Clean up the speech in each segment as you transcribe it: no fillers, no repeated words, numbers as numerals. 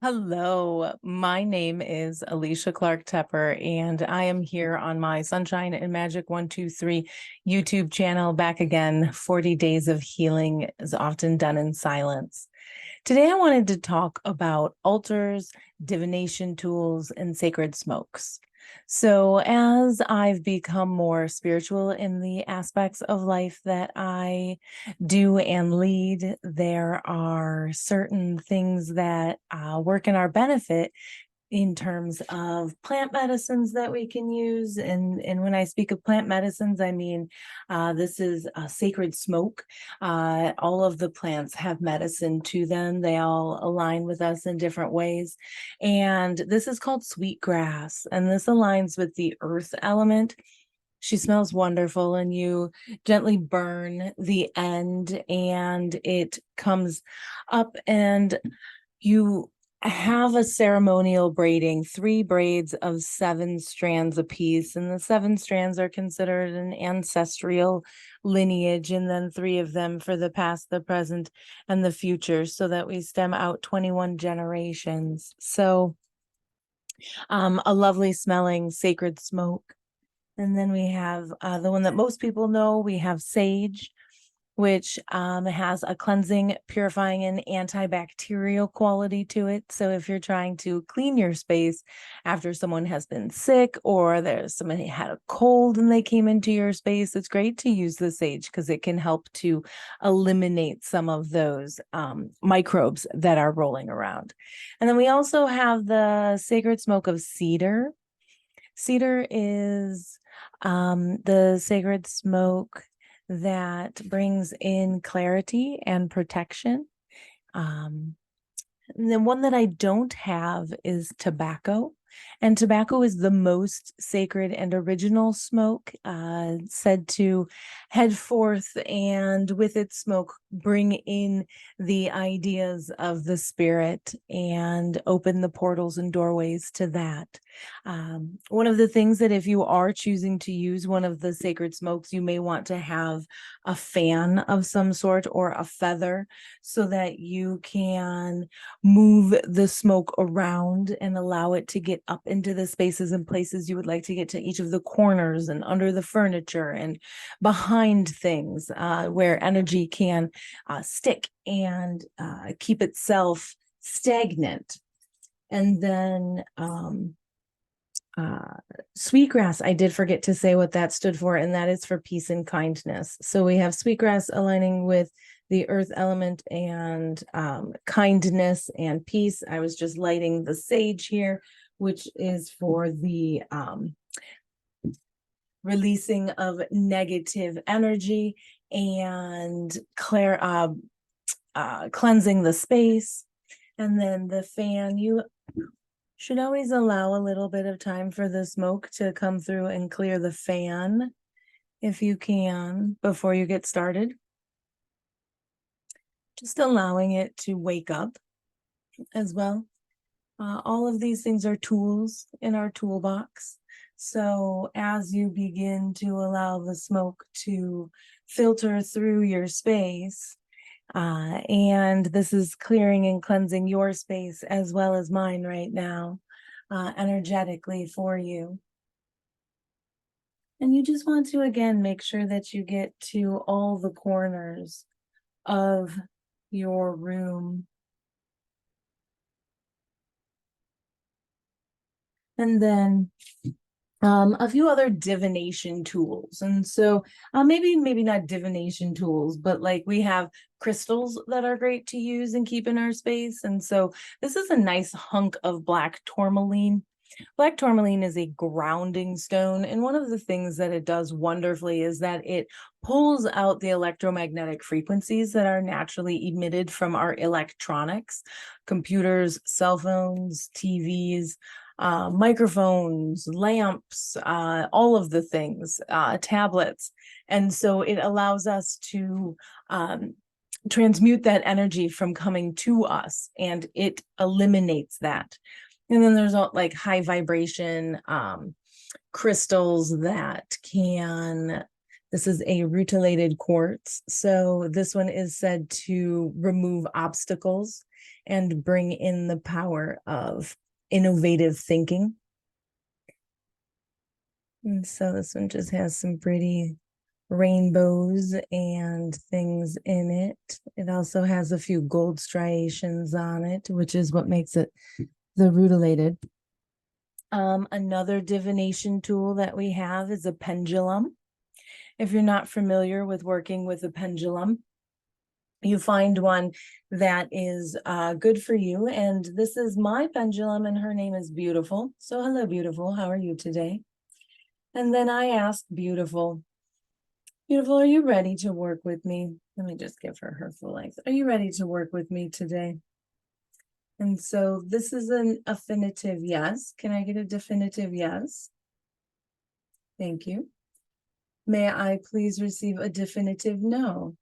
Hello, my name is Alicia Clark-Teper, and I am here on my Sunshine and Magic 123 YouTube channel back again. 40 Days of Healing is often done in silence. Today, I wanted to talk about altars, divination tools, and sacred smokes. So, as I've become more spiritual in the aspects of life that I do and lead, there are certain things that work in our benefit in terms of plant medicines that we can use. And when I speak of plant medicines, I mean, this is a sacred smoke. All of the plants have medicine to them. They all align with us in different ways. And this is called sweetgrass, and this aligns with the earth element. She smells wonderful, and you gently burn the end, and it comes up, and you have a ceremonial braiding, 3 braids of 7 strands apiece, and the 7 strands are considered an ancestral lineage, and then 3 of them for the past, the present, and the future, so that we stem out 21 generations. So, a lovely smelling sacred smoke. And then we have the one that most people know. We have sage, which has a cleansing, purifying, and antibacterial quality to it. So if you're trying to clean your space after someone has been sick, or there's somebody had a cold and they came into your space, it's great to use the sage because it can help to eliminate some of those microbes that are rolling around. And then we also have the sacred smoke of cedar. Cedar is the sacred smoke that brings in clarity and protection. And the one that I don't have is tobacco. And tobacco is the most sacred and original smoke, said to head forth and with its smoke bring in the ideas of the spirit and open the portals and doorways to that. One of the things that if you are choosing to use one of the sacred smokes, you may want to have a fan of some sort or a feather so that you can move the smoke around and allow it to get up into the spaces and places you would like to get to, each of the corners and under the furniture and behind things where energy can stick and keep itself stagnant. And then sweetgrass, I did forget to say what that stood for, and that is for peace and kindness. So we have sweetgrass aligning with the earth element and kindness and peace. I was just lighting the sage here, which is for the releasing of negative energy and cleansing the space. And then the fan, you should always allow a little bit of time for the smoke to come through and clear the fan if you can before you get started. Just allowing it to wake up as well. All of these things are tools in our toolbox. So as you begin to allow the smoke to filter through your space, and this is clearing and cleansing your space as well as mine right now, energetically for you. And you just want to, again, make sure that you get to all the corners of your room. And then a few other divination tools. And so maybe not divination tools, but like we have crystals that are great to use and keep in our space. And so this is a nice hunk of black tourmaline. Black tourmaline is a grounding stone, and one of the things that it does wonderfully is that it pulls out the electromagnetic frequencies that are naturally emitted from our electronics, computers, cell phones, TVs, microphones, lamps, all of the things, tablets. And so it allows us to transmute that energy from coming to us, and it eliminates that. And then there's all like high vibration crystals that can This is a rutilated quartz. So this one is said to remove obstacles and bring in the power of innovative thinking. And so this one just has some pretty rainbows and things in it. It also has a few gold striations on it, which is what makes it the rutilated. Another divination tool that we have is a pendulum. If you're not familiar with working with a pendulum, you find one that is good for you. And this is my pendulum, and her name is Beautiful. So hello, Beautiful. How are you today? And then I ask Beautiful, Beautiful, are you ready to work with me? Let me just give her her full length. Are you ready to work with me today? And so this is an affinitive yes. Can I get a definitive yes? Thank you. May I please receive a definitive no?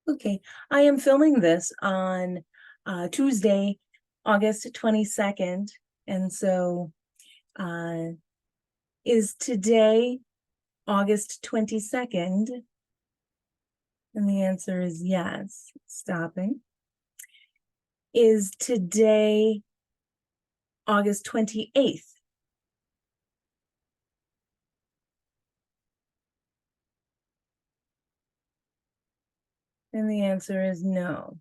Okay, I am filming this on Tuesday, August 22nd. And so is today August 22nd? And the answer is yes. Stopping. Is today August 28th? And the answer is no.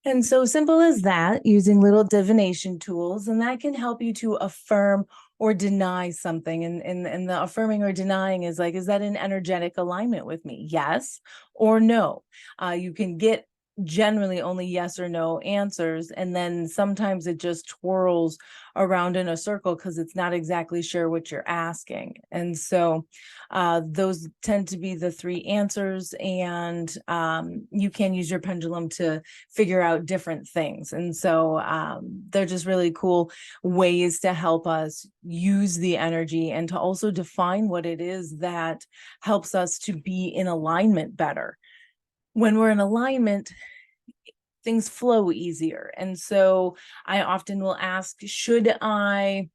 And so simple as that, using little divination tools, and that can help you to affirm or deny something. And the affirming or denying is like, is that in energetic alignment with me? Yes or no. You can get generally only yes or no answers, and then sometimes it just twirls around in a circle because it's not exactly sure what you're asking. And so those tend to be the three answers, and you can use your pendulum to figure out different things. And so they're just really cool ways to help us use the energy and to also define what it is that helps us to be in alignment better. When we're in alignment, things flow easier. And so I often will ask, should I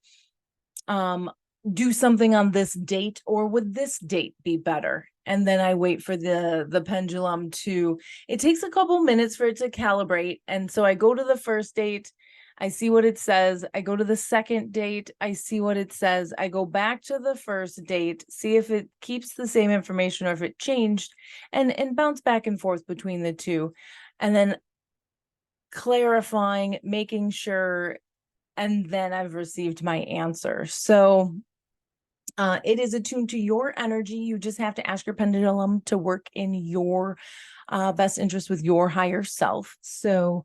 do something on this date, or would this date be better? And then I wait for the pendulum to, it takes a couple minutes for it to calibrate. And so I go to the first date, I see what it says. I go to the second date, I see what it says. I go back to the first date, see if it keeps the same information or if it changed, and bounce back and forth between the two. And then clarifying, making sure, and then I've received my answer. So it is attuned to your energy. You just have to ask your pendulum to work in your best interest with your higher self. So,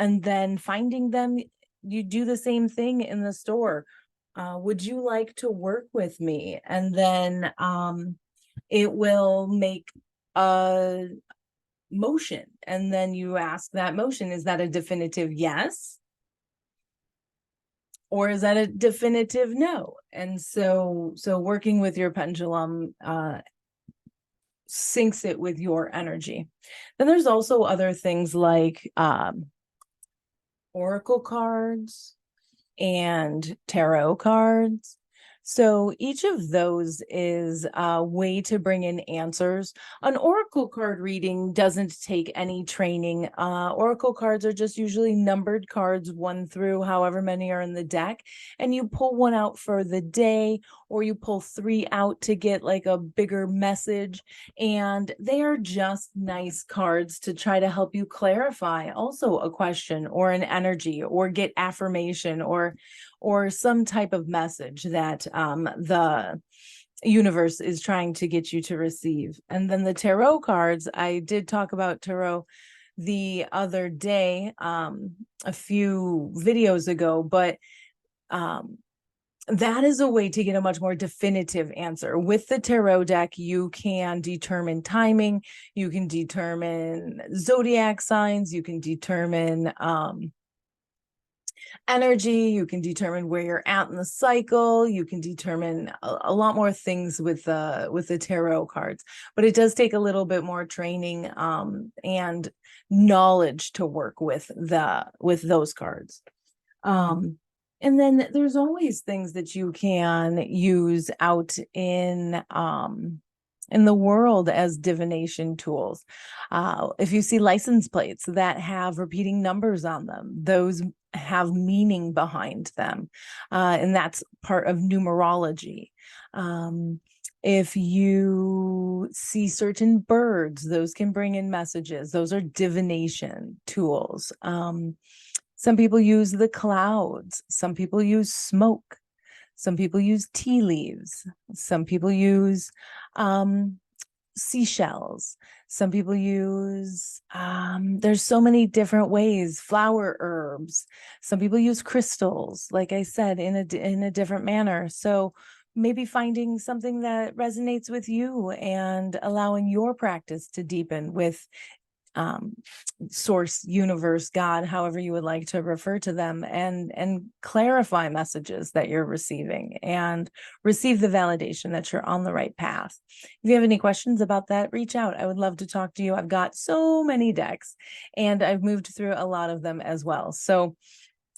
and then finding them, you do the same thing in the store. Would you like to work with me? And then it will make a motion. And then you ask that motion, is that a definitive yes? Or is that a definitive no? And so working with your pendulum syncs it with your energy. Then there's also other things like oracle cards and tarot cards. So each of those is a way to bring in answers. An oracle card reading doesn't take any training. Oracle cards are just usually numbered cards, 1 through however many are in the deck, and you pull one out for the day, or you pull 3 out to get like a bigger message. And they are just nice cards to try to help you clarify also a question or an energy, or get affirmation, or some type of message that the universe is trying to get you to receive. And then the tarot cards, I did talk about tarot the other day, a few videos ago, but that is a way to get a much more definitive answer. With the tarot deck, you can determine timing, you can determine zodiac signs, you can determine energy, you can determine where you're at in the cycle, you can determine a lot more things with the tarot cards. But it does take a little bit more training and knowledge to work with those cards. And then there's always things that you can use out in the world as divination tools. If you see license plates that have repeating numbers on them, those have meaning behind them. And that's part of numerology. If you see certain birds, those can bring in messages. Those are divination tools. Some people use the clouds. Some people use smoke. Some people use tea leaves. Some people use seashells. Some people use, there's so many different ways, flower herbs. Some people use crystals, like I said, in a different manner. So maybe finding something that resonates with you and allowing your practice to deepen with source, universe, God, however you would like to refer to them, and clarify messages that you're receiving and receive the validation that you're on the right path. If you have any questions about that, reach out. I would love to talk to you. I've got so many decks and I've moved through a lot of them as well. So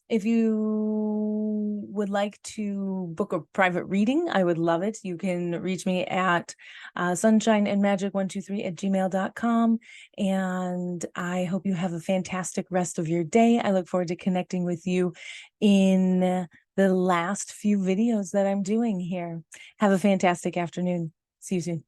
if you would like to book a private reading, I would love it. You can reach me at sunshineandmagic123@gmail.com. And I hope you have a fantastic rest of your day. I look forward to connecting with you in the last few videos that I'm doing here. Have a fantastic afternoon. See you soon.